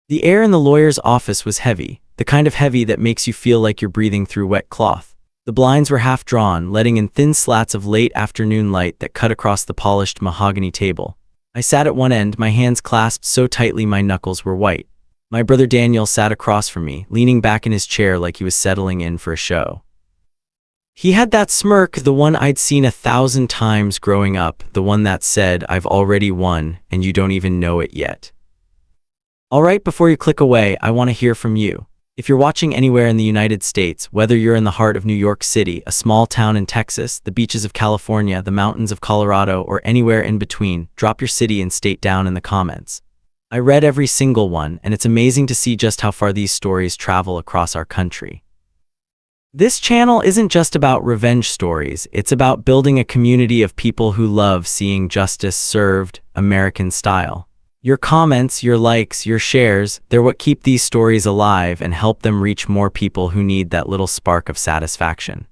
The air in the lawyer's office was heavy, the kind of heavy that makes you feel like you're breathing through wet cloth. The blinds were half drawn, letting in thin slats of late afternoon light that cut across the polished mahogany table. I sat at one end, my hands clasped so tightly my knuckles were white. My brother Daniel sat across from me, leaning back in his chair like he was settling in for a show. He had that smirk, the one I'd seen 1,000 times growing up, the one that said, "I've already won, and you don't even know it yet." All right, before you click away, I want to hear from you. If you're watching anywhere in the United States, whether you're in the heart of New York City, a small town in Texas, the beaches of California, the mountains of Colorado, or anywhere in between, drop your city and state down in the comments. I read every single one, and it's amazing to see just how far these stories travel across our country. This channel isn't just about revenge stories, it's about building a community of people who love seeing justice served, American style. Your comments, your likes, your shares, they're what keep these stories alive and help them reach more people who need that little spark of satisfaction.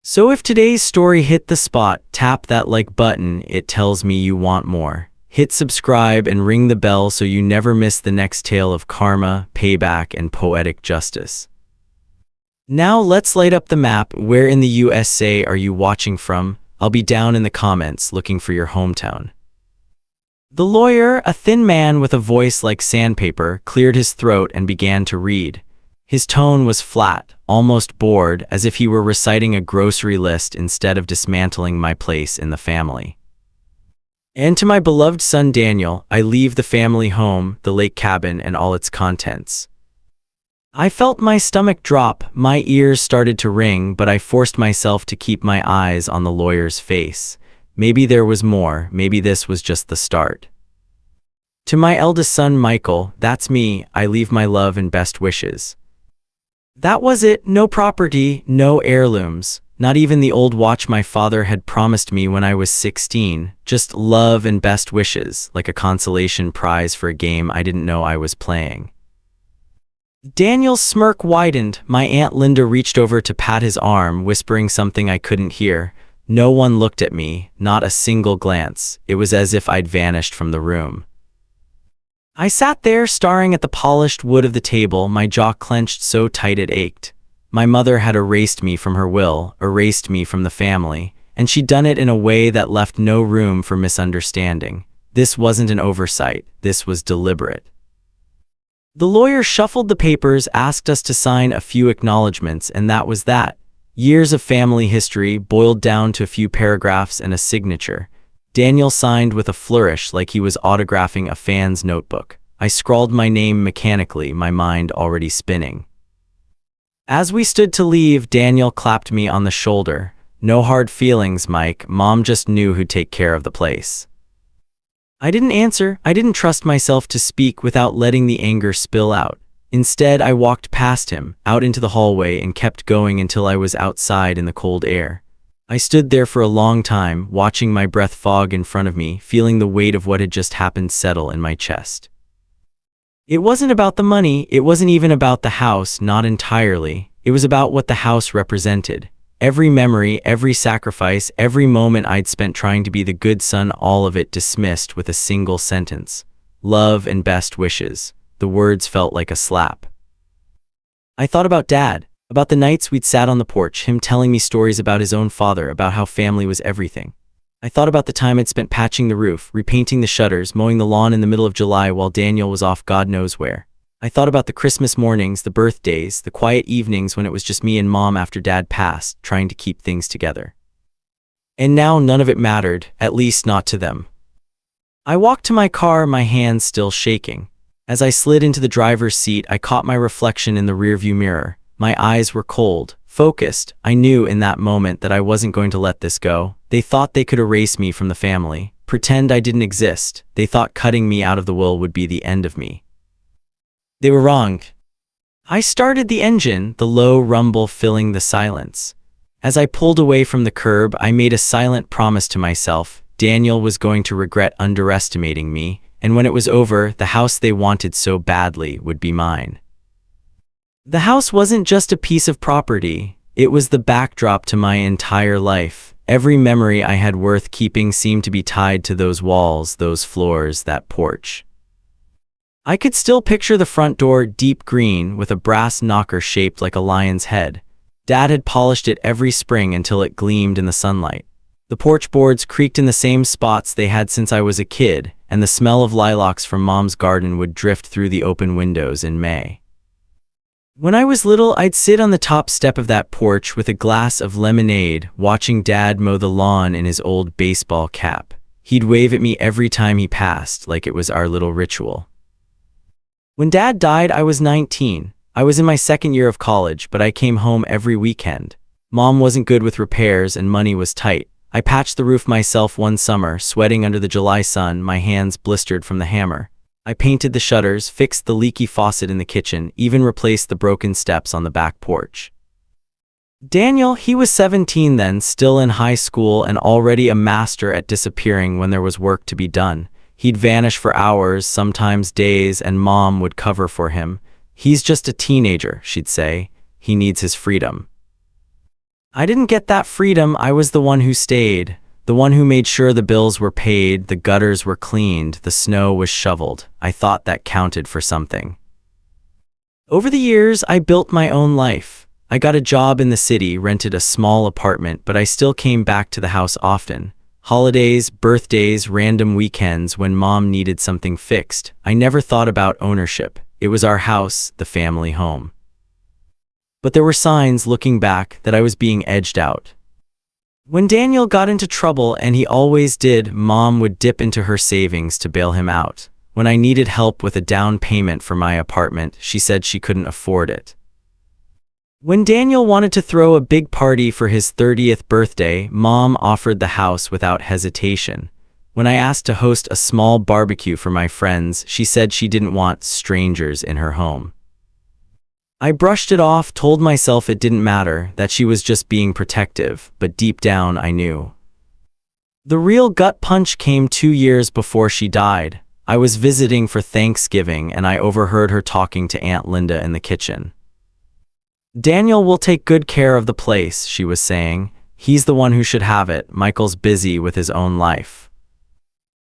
So if today's story hit the spot, tap that like button, it tells me you want more. Hit subscribe and ring the bell so you never miss the next tale of karma, payback, and poetic justice. Now let's light up the map. Where in the USA are you watching from? I'll be down in the comments looking for your hometown. The lawyer, a thin man with a voice like sandpaper, cleared his throat and began to read. His tone was flat, almost bored, as if he were reciting a grocery list instead of dismantling my place in the family. "And to my beloved son Daniel, I leave the family home, the lake cabin, and all its contents." I felt my stomach drop, my ears started to ring, but I forced myself to keep my eyes on the lawyer's face. Maybe there was more, maybe this was just the start. "To my eldest son Michael, that's me, I leave my love and best wishes." That was it, no property, no heirlooms, not even the old watch my father had promised me when I was 16, just love and best wishes, like a consolation prize for a game I didn't know I was playing. Daniel's smirk widened. My Aunt Linda reached over to pat his arm, whispering something I couldn't hear. No one looked at me, not a single glance. It was as if I'd vanished from the room. I sat there, staring at the polished wood of the table, my jaw clenched so tight it ached. My mother had erased me from her will, erased me from the family, and she'd done it in a way that left no room for misunderstanding. This wasn't an oversight, this was deliberate. The lawyer shuffled the papers, asked us to sign a few acknowledgments, and that was that. Years of family history boiled down to a few paragraphs and a signature. Daniel signed with a flourish like he was autographing a fan's notebook. I scrawled my name mechanically, my mind already spinning. As we stood to leave, Daniel clapped me on the shoulder. "No hard feelings, Mike. Mom just knew who'd take care of the place." I didn't answer. I didn't trust myself to speak without letting the anger spill out. Instead, I walked past him, out into the hallway, and kept going until I was outside in the cold air. I stood there for a long time, watching my breath fog in front of me, feeling the weight of what had just happened settle in my chest. It wasn't about the money, it wasn't even about the house, not entirely. It was about what the house represented. Every memory, every sacrifice, every moment I'd spent trying to be the good son, all of it dismissed with a single sentence. "Love and best wishes." The words felt like a slap. I thought about Dad, about the nights we'd sat on the porch, him telling me stories about his own father, about how family was everything. I thought about the time I'd spent patching the roof, repainting the shutters, mowing the lawn in the middle of July while Daniel was off God knows where. I thought about the Christmas mornings, the birthdays, the quiet evenings when it was just me and Mom after Dad passed, trying to keep things together. And now none of it mattered, at least not to them. I walked to my car, my hands still shaking. As I slid into the driver's seat, I caught my reflection in the rearview mirror. My eyes were cold, focused. I knew in that moment that I wasn't going to let this go. They thought they could erase me from the family, pretend I didn't exist. They thought cutting me out of the will would be the end of me. They were wrong. I started the engine, the low rumble filling the silence. As I pulled away from the curb, I made a silent promise to myself. Daniel was going to regret underestimating me, and when it was over, the house they wanted so badly would be mine. The house wasn't just a piece of property, it was the backdrop to my entire life. Every memory I had worth keeping seemed to be tied to those walls, those floors, that porch. I could still picture the front door deep green with a brass knocker shaped like a lion's head. Dad had polished it every spring until it gleamed in the sunlight. The porch boards creaked in the same spots they had since I was a kid, and the smell of lilacs from Mom's garden would drift through the open windows in May. When I was little, I'd sit on the top step of that porch with a glass of lemonade, watching Dad mow the lawn in his old baseball cap. He'd wave at me every time he passed, like it was our little ritual. When Dad died, I was 19. I was in my second year of college, but I came home every weekend. Mom wasn't good with repairs and money was tight. I patched the roof myself one summer, sweating under the July sun, my hands blistered from the hammer. I painted the shutters, fixed the leaky faucet in the kitchen, even replaced the broken steps on the back porch. Daniel, he was 17 then, still in high school and already a master at disappearing when there was work to be done. He'd vanish for hours, sometimes days, and Mom would cover for him. "He's just a teenager," she'd say. "He needs his freedom." I didn't get that freedom. I was the one who stayed, the one who made sure the bills were paid, the gutters were cleaned, the snow was shoveled. I thought that counted for something. Over the years, I built my own life. I got a job in the city, rented a small apartment, but I still came back to the house often. Holidays, birthdays, random weekends when Mom needed something fixed. I never thought about ownership. It was our house, the family home. But there were signs, looking back, that I was being edged out. When Daniel got into trouble, and he always did, Mom would dip into her savings to bail him out. When I needed help with a down payment for my apartment, she said she couldn't afford it. When Daniel wanted to throw a big party for his 30th birthday, Mom offered the house without hesitation. When I asked to host a small barbecue for my friends, she said she didn't want strangers in her home. I brushed it off, told myself it didn't matter, that she was just being protective, but deep down I knew. The real gut punch came 2 years before she died. I was visiting for Thanksgiving and I overheard her talking to Aunt Linda in the kitchen. "Daniel will take good care of the place," she was saying. "He's the one who should have it. Michael's busy with his own life."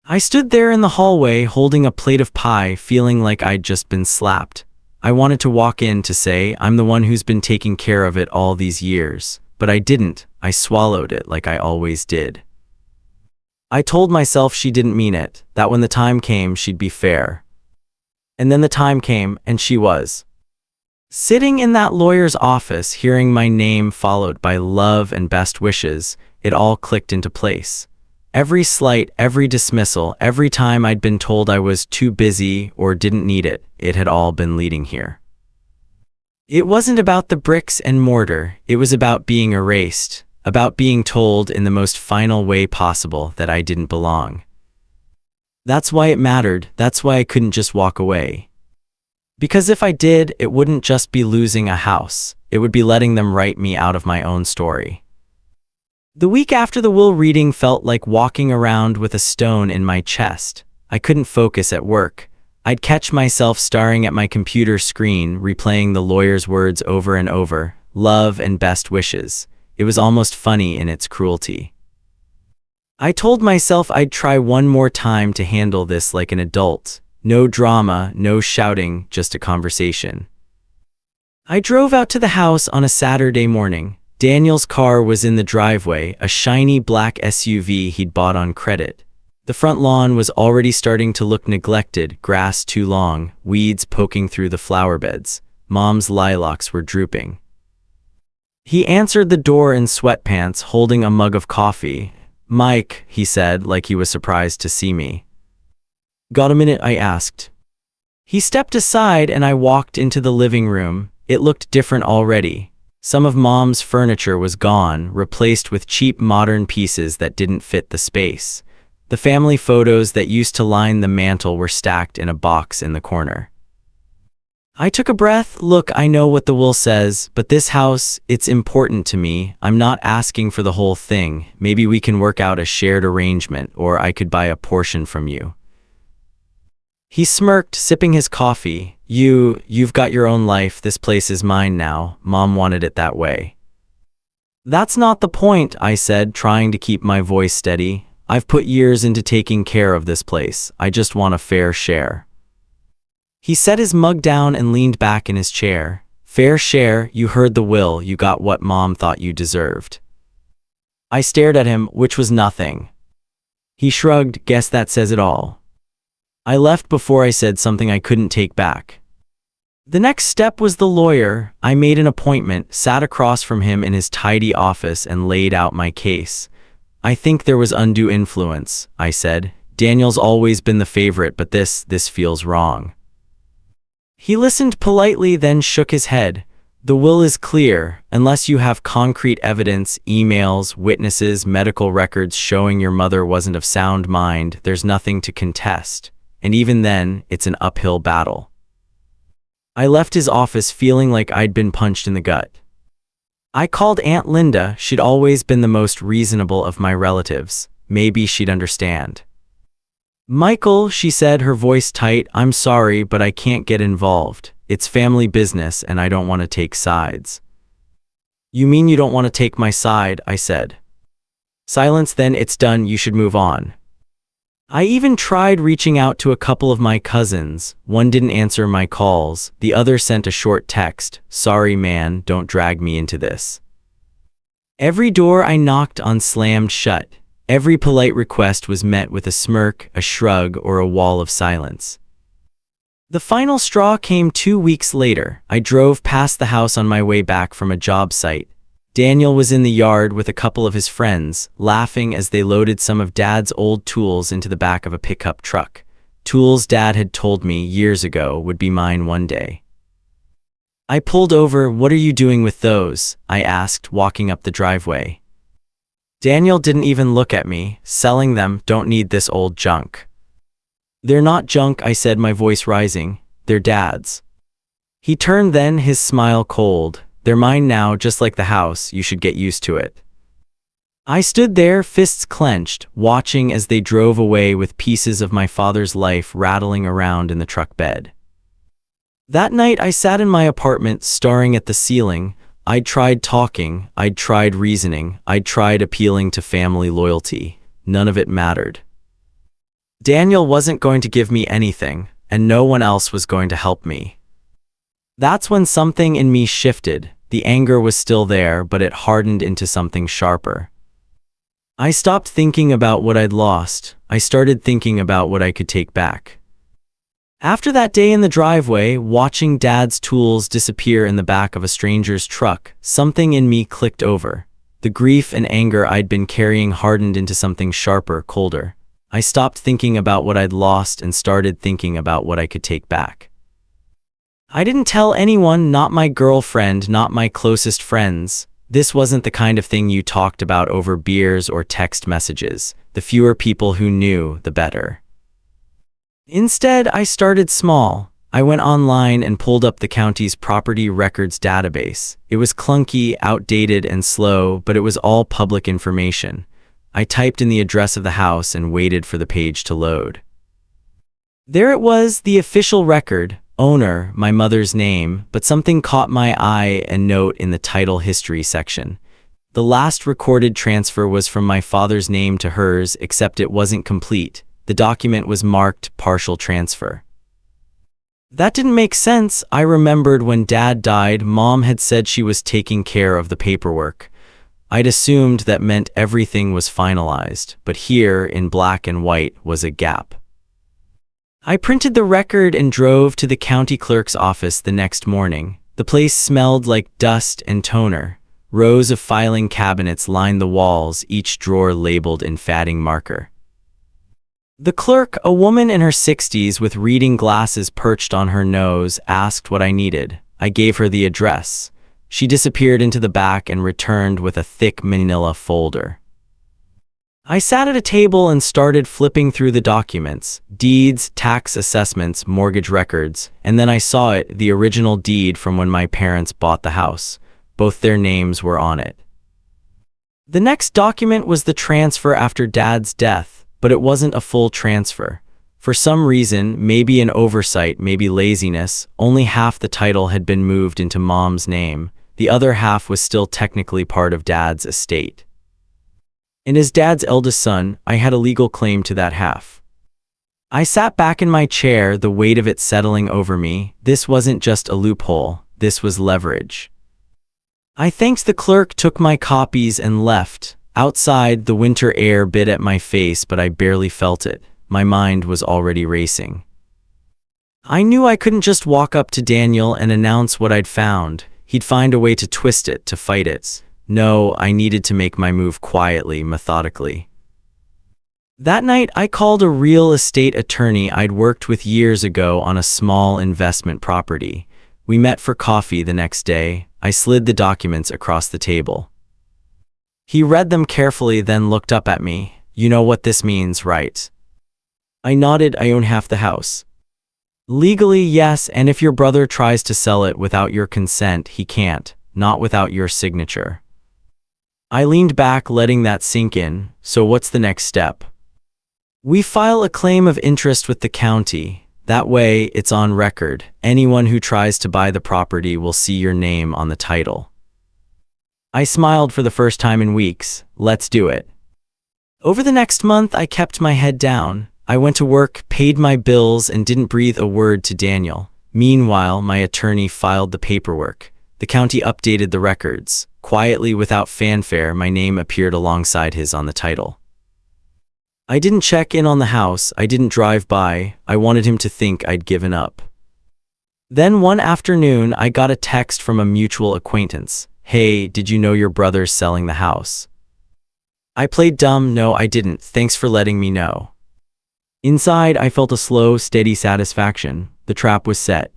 I stood there in the hallway holding a plate of pie, feeling like I'd just been slapped. I wanted to walk in to say, "I'm the one who's been taking care of it all these years." But I didn't. I swallowed it like I always did. I told myself she didn't mean it, that when the time came she'd be fair. And then the time came, and she was. Sitting in that lawyer's office, hearing my name followed by love and best wishes, it all clicked into place. Every slight, every dismissal, every time I'd been told I was too busy or didn't need it, it had all been leading here. It wasn't about the bricks and mortar, it was about being erased, about being told in the most final way possible that I didn't belong. That's why it mattered, that's why I couldn't just walk away. Because if I did, it wouldn't just be losing a house, it would be letting them write me out of my own story. The week after the will reading felt like walking around with a stone in my chest. I couldn't focus at work. I'd catch myself staring at my computer screen, replaying the lawyer's words over and over, love and best wishes. It was almost funny in its cruelty. I told myself I'd try one more time to handle this like an adult. No drama, no shouting, just a conversation. I drove out to the house on a Saturday morning. Daniel's car was in the driveway, a shiny black SUV he'd bought on credit. The front lawn was already starting to look neglected, grass too long, weeds poking through the flower beds. Mom's lilacs were drooping. He answered the door in sweatpants, holding a mug of coffee. "Mike," he said, like he was surprised to see me. "Got a minute?" I asked. He stepped aside and I walked into the living room. It looked different already. Some of Mom's furniture was gone, replaced with cheap modern pieces that didn't fit the space. The family photos that used to line the mantel were stacked in a box in the corner. I took a breath. "Look, I know what the will says, but this house, it's important to me. I'm not asking for the whole thing. Maybe we can work out a shared arrangement, or I could buy a portion from you." He smirked, sipping his coffee. You've got your own life. This place is mine now. Mom wanted it that way." "That's not the point," I said, trying to keep my voice steady. "I've put years into taking care of this place. I just want a fair share." He set his mug down and leaned back in his chair. Fair share, you heard the will, you got what Mom thought you deserved. I stared at him, which was nothing. He shrugged, guess that says it all. I left before I said something I couldn't take back. The next step was the lawyer. I made an appointment, sat across from him in his tidy office and laid out my case. I think there was undue influence, I said. Daniel's always been the favorite, but this feels wrong. He listened politely, then shook his head. The will is clear, unless you have concrete evidence, emails, witnesses, medical records showing your mother wasn't of sound mind, there's nothing to contest. And even then, it's an uphill battle. I left his office feeling like I'd been punched in the gut. I called Aunt Linda. She'd always been the most reasonable of my relatives. Maybe she'd understand. Michael, she said, her voice tight, I'm sorry, but I can't get involved. It's family business and I don't want to take sides. You mean you don't want to take my side? I said. Silence. Then it's done, you should move on. I even tried reaching out to a couple of my cousins. One didn't answer my calls. The other sent a short text. Sorry man, don't drag me into this. Every door I knocked on slammed shut. Every polite request was met with a smirk, a shrug, or a wall of silence. The final straw came 2 weeks later. I drove past the house on my way back from a job site. Daniel was in the yard with a couple of his friends, laughing as they loaded some of Dad's old tools into the back of a pickup truck. Tools Dad had told me years ago would be mine one day. I pulled over. What are you doing with those? I asked, walking up the driveway. Daniel didn't even look at me. Selling them, don't need this old junk. They're not junk, I said, my voice rising. They're Dad's. He turned then, his smile cold. They're mine now, just like the house, you should get used to it. I stood there, fists clenched, watching as they drove away with pieces of my father's life rattling around in the truck bed. That night I sat in my apartment, staring at the ceiling. I'd tried talking, I'd tried reasoning, I'd tried appealing to family loyalty. None of it mattered. Daniel wasn't going to give me anything, and no one else was going to help me. That's when something in me shifted. The anger was still there, but it hardened into something sharper. I stopped thinking about what I'd lost. I started thinking about what I could take back. After that day in the driveway, watching Dad's tools disappear in the back of a stranger's truck, something in me clicked over. The grief and anger I'd been carrying hardened into something sharper, colder. I stopped thinking about what I'd lost and started thinking about what I could take back. I didn't tell anyone, not my girlfriend, not my closest friends. This wasn't the kind of thing you talked about over beers or text messages. The fewer people who knew, the better. Instead, I started small. I went online and pulled up the county's property records database. It was clunky, outdated, and slow, but it was all public information. I typed in the address of the house and waited for the page to load. There it was, the official record. Owner, my mother's name, but something caught my eye, a note in the title history section. The last recorded transfer was from my father's name to hers, except it wasn't complete. The document was marked partial transfer. That didn't make sense. I remembered when Dad died, Mom had said she was taking care of the paperwork. I'd assumed that meant everything was finalized, but here, in black and white, was a gap. I printed the record and drove to the county clerk's office the next morning. The place smelled like dust and toner. Rows of filing cabinets lined the walls, each drawer labeled in fading marker. The clerk, a woman in her 60s with reading glasses perched on her nose, asked what I needed. I gave her the address. She disappeared into the back and returned with a thick manila folder. I sat at a table and started flipping through the documents, deeds, tax assessments, mortgage records, and then I saw it, the original deed from when my parents bought the house. Both their names were on it. The next document was the transfer after Dad's death, but it wasn't a full transfer. For some reason, maybe an oversight, maybe laziness, only half the title had been moved into Mom's name. The other half was still technically part of Dad's estate. And as Dad's eldest son, I had a legal claim to that half. I sat back in my chair, the weight of it settling over me. This wasn't just a loophole, this was leverage. I thanked the clerk, took my copies, and left. Outside, the winter air bit at my face, but I barely felt it. My mind was already racing. I knew I couldn't just walk up to Daniel and announce what I'd found. He'd find a way to twist it, to fight it. No, I needed to make my move quietly, methodically. That night, I called a real estate attorney I'd worked with years ago on a small investment property. We met for coffee the next day. I slid the documents across the table. He read them carefully, then looked up at me. "You know what this means, right?" I nodded. "I own half the house." "Legally, yes, and if your brother tries to sell it without your consent, he can't, not without your signature." I leaned back, letting that sink in. "So what's the next step?" "We file a claim of interest with the county. That way, it's on record. Anyone who tries to buy the property will see your name on the title." I smiled for the first time in weeks. "Let's do it." Over the next month, I kept my head down. I went to work, paid my bills, and didn't breathe a word to Daniel. Meanwhile, my attorney filed the paperwork. The county updated the records. Quietly, without fanfare, my name appeared alongside his on the title. I didn't check in on the house. I didn't drive by. I wanted him to think I'd given up. Then one afternoon, I got a text from a mutual acquaintance. "Hey, did you know your brother's selling the house?" I played dumb. "No, I didn't. Thanks for letting me know." Inside, I felt a slow, steady satisfaction. The trap was set.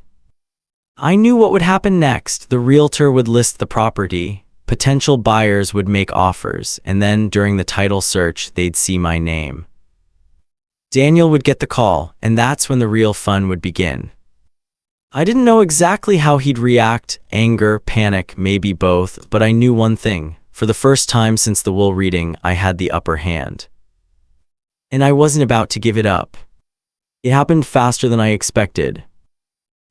I knew what would happen next. The realtor would list the property. Potential buyers would make offers, and then, during the title search, they'd see my name. Daniel would get the call, and that's when the real fun would begin. I didn't know exactly how he'd react: anger, panic, maybe both, but I knew one thing. For the first time since the will reading, I had the upper hand. And I wasn't about to give it up. It happened faster than I expected.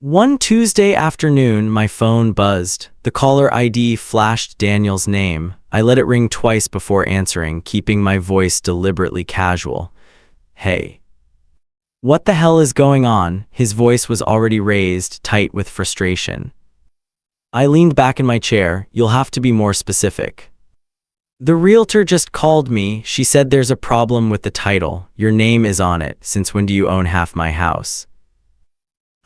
One Tuesday afternoon, my phone buzzed. The caller ID flashed Daniel's name. I let it ring twice before answering, keeping my voice deliberately casual. "Hey. What the hell is going on?" His voice was already raised, tight with frustration. I leaned back in my chair. "You'll have to be more specific." "The realtor just called me. She said there's a problem with the title. Your name is on it. Since when do you own half my house?"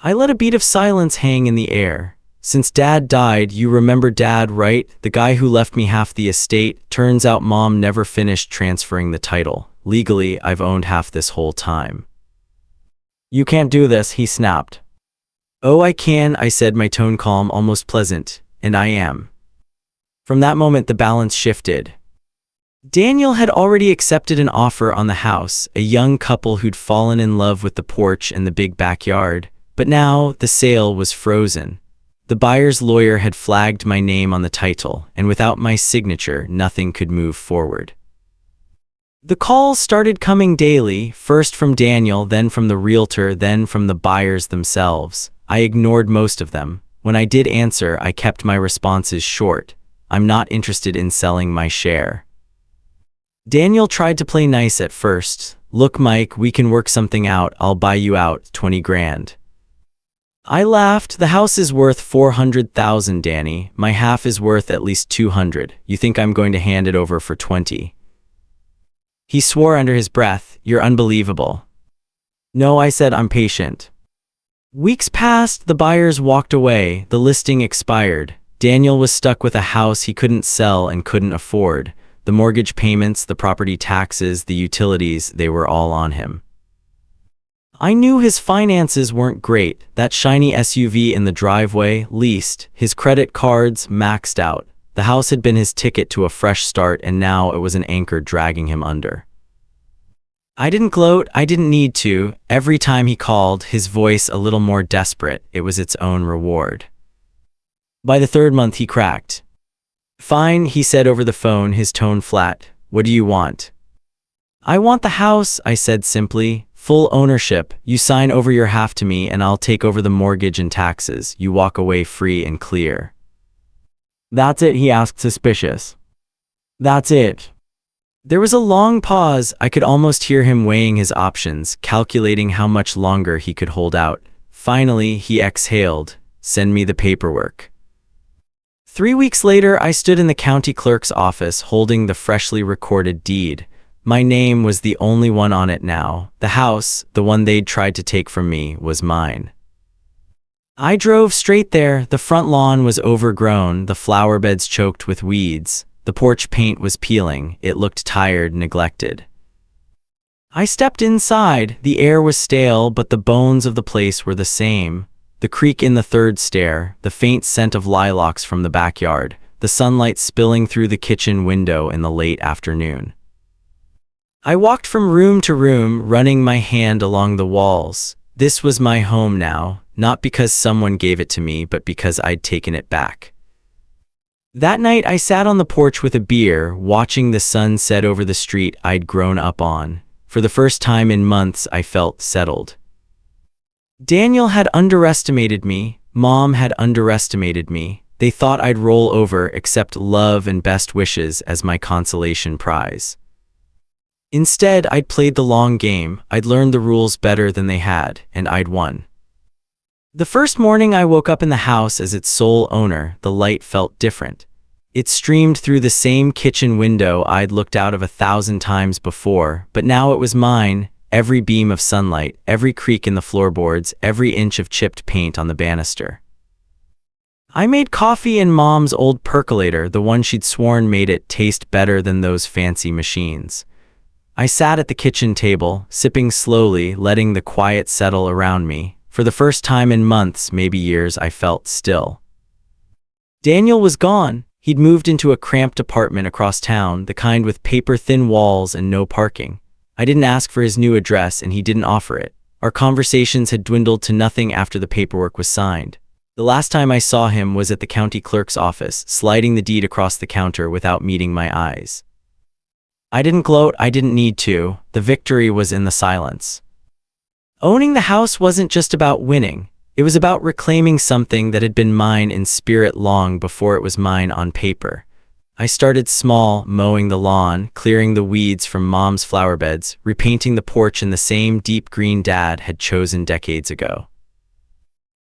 I let a beat of silence hang in the air. "Since Dad died. You remember Dad, right? The guy who left me half the estate. Turns out Mom never finished transferring the title. Legally, I've owned half this whole time." "You can't do this," he snapped. "Oh, I can," I said, my tone calm, almost pleasant. "And I am." From that moment, the balance shifted. Daniel had already accepted an offer on the house, a young couple who'd fallen in love with the porch and the big backyard. But now, the sale was frozen. The buyer's lawyer had flagged my name on the title, and without my signature, nothing could move forward. The calls started coming daily, first from Daniel, then from the realtor, then from the buyers themselves. I ignored most of them. When I did answer, I kept my responses short. "I'm not interested in selling my share." Daniel tried to play nice at first. "Look, Mike, we can work something out. I'll buy you out, 20 grand. I laughed. "The house is worth 400,000, Danny. My half is worth at least 200. You think I'm going to hand it over for 20? He swore under his breath. "You're unbelievable." "No," I said, "I'm patient." Weeks passed. The buyers walked away. The listing expired. Daniel was stuck with a house he couldn't sell and couldn't afford. The mortgage payments, the property taxes, the utilities, they were all on him. I knew his finances weren't great. That shiny SUV in the driveway, leased. His credit cards, maxed out. The house had been his ticket to a fresh start, and now it was an anchor dragging him under. I didn't gloat. I didn't need to. Every time he called, his voice a little more desperate. It was its own reward. By the third month, he cracked. "Fine," he said over the phone, his tone flat. "What do you want?" "I want the house," I said simply. "Full ownership. You sign over your half to me and I'll take over the mortgage and taxes. You walk away free and clear." "That's it?" he asked, suspicious. "That's it." There was a long pause. I could almost hear him weighing his options, calculating how much longer he could hold out. Finally, he exhaled, "Send me the paperwork." 3 weeks later, I stood in the county clerk's office holding the freshly recorded deed. My name was the only one on it now. The house, the one they'd tried to take from me, was mine. I drove straight there. The front lawn was overgrown, the flower beds choked with weeds. The porch paint was peeling. It looked tired, neglected. I stepped inside. The air was stale, but the bones of the place were the same. The creak in the third stair, the faint scent of lilacs from the backyard, the sunlight spilling through the kitchen window in the late afternoon. I walked from room to room, running my hand along the walls. This was my home now, not because someone gave it to me, but because I'd taken it back. That night, I sat on the porch with a beer, watching the sun set over the street I'd grown up on. For the first time in months, I felt settled. Daniel had underestimated me. Mom had underestimated me. They thought I'd roll over, accept love and best wishes as my consolation prize. Instead, I'd played the long game. I'd learned the rules better than they had, and I'd won. The first morning I woke up in the house as its sole owner, the light felt different. It streamed through the same kitchen window I'd looked out of 1,000 times before, but now it was mine. Every beam of sunlight, every creak in the floorboards, every inch of chipped paint on the banister. I made coffee in Mom's old percolator, the one she'd sworn made it taste better than those fancy machines. I sat at the kitchen table, sipping slowly, letting the quiet settle around me. For the first time in months, maybe years, I felt still. Daniel was gone. He'd moved into a cramped apartment across town, the kind with paper-thin walls and no parking. I didn't ask for his new address, and he didn't offer it. Our conversations had dwindled to nothing after the paperwork was signed. The last time I saw him was at the county clerk's office, sliding the deed across the counter without meeting my eyes. I didn't gloat, I didn't need to. The victory was in the silence. Owning the house wasn't just about winning. It was about reclaiming something that had been mine in spirit long before it was mine on paper. I started small, mowing the lawn, clearing the weeds from Mom's flower beds, repainting the porch in the same deep green Dad had chosen decades ago.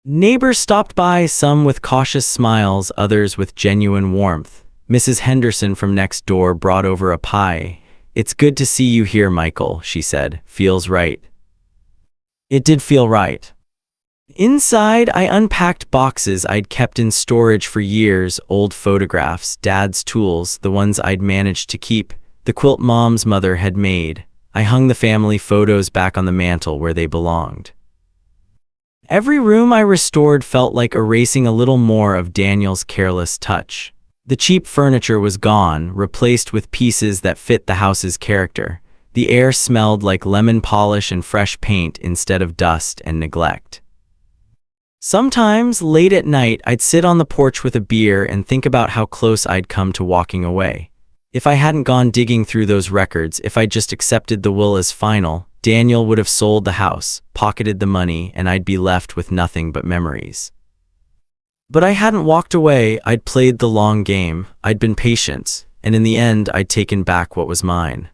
Neighbors stopped by, some with cautious smiles, others with genuine warmth. Mrs. Henderson from next door brought over a pie. "It's good to see you here, Michael," she said. "Feels right." It did feel right. Inside, I unpacked boxes I'd kept in storage for years, old photographs, Dad's tools, the ones I'd managed to keep, the quilt Mom's mother had made. I hung the family photos back on the mantel where they belonged. Every room I restored felt like erasing a little more of Daniel's careless touch. The cheap furniture was gone, replaced with pieces that fit the house's character. The air smelled like lemon polish and fresh paint instead of dust and neglect. Sometimes, late at night, I'd sit on the porch with a beer and think about how close I'd come to walking away. If I hadn't gone digging through those records, if I'd just accepted the will as final, Daniel would have sold the house, pocketed the money, and I'd be left with nothing but memories. But I hadn't walked away. I'd played the long game. I'd been patient, and in the end, I'd taken back what was mine.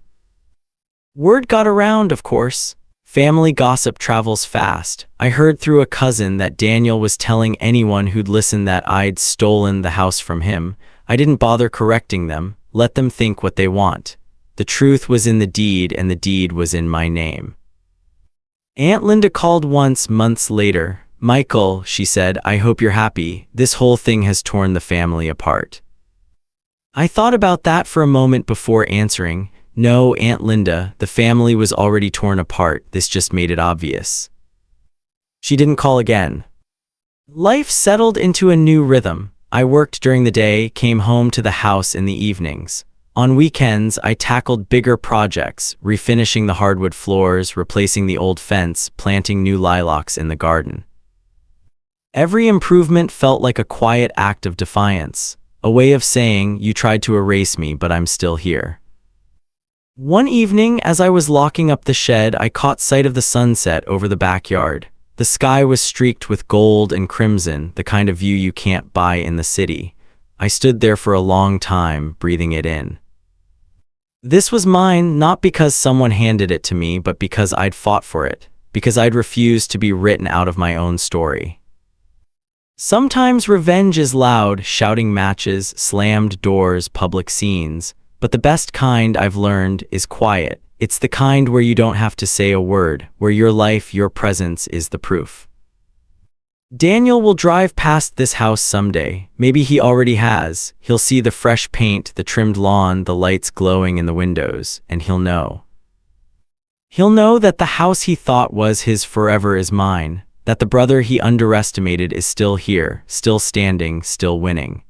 Word got around, of course. Family gossip travels fast. I heard through a cousin that Daniel was telling anyone who'd listen that I'd stolen the house from him. I didn't bother correcting them. Let them think what they want. The truth was in the deed, and the deed was in my name. Aunt Linda called once, months later. "Michael," she said, "I hope you're happy. This whole thing has torn the family apart." I thought about that for a moment before answering. "No, Aunt Linda, the family was already torn apart. This just made it obvious." She didn't call again. Life settled into a new rhythm. I worked during the day, came home to the house in the evenings. On weekends, I tackled bigger projects, refinishing the hardwood floors, replacing the old fence, planting new lilacs in the garden. Every improvement felt like a quiet act of defiance, a way of saying, "You tried to erase me, but I'm still here." One evening, as I was locking up the shed, I caught sight of the sunset over the backyard. The sky was streaked with gold and crimson, the kind of view you can't buy in the city. I stood there for a long time, breathing it in. This was mine not because someone handed it to me, but because I'd fought for it, because I'd refused to be written out of my own story. Sometimes revenge is loud, shouting matches, slammed doors, public scenes, but the best kind, I've learned, is quiet. It's the kind where you don't have to say a word, where your life, your presence is the proof. Daniel will drive past this house someday. Maybe he already has. He'll see the fresh paint, the trimmed lawn, the lights glowing in the windows, and he'll know. He'll know that the house he thought was his forever is mine, that the brother he underestimated is still here, still standing, still winning.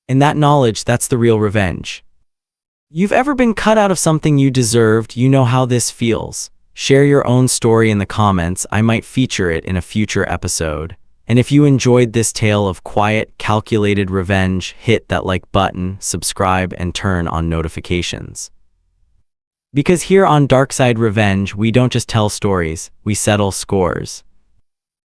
And that knowledge, that's the real revenge. You've ever been cut out of something you deserved, you know how this feels. Share your own story in the comments. I might feature it in a future episode. And if you enjoyed this tale of quiet, calculated revenge, hit that like button, subscribe, and turn on notifications. Because here on Darkside Revenge, we don't just tell stories, we settle scores.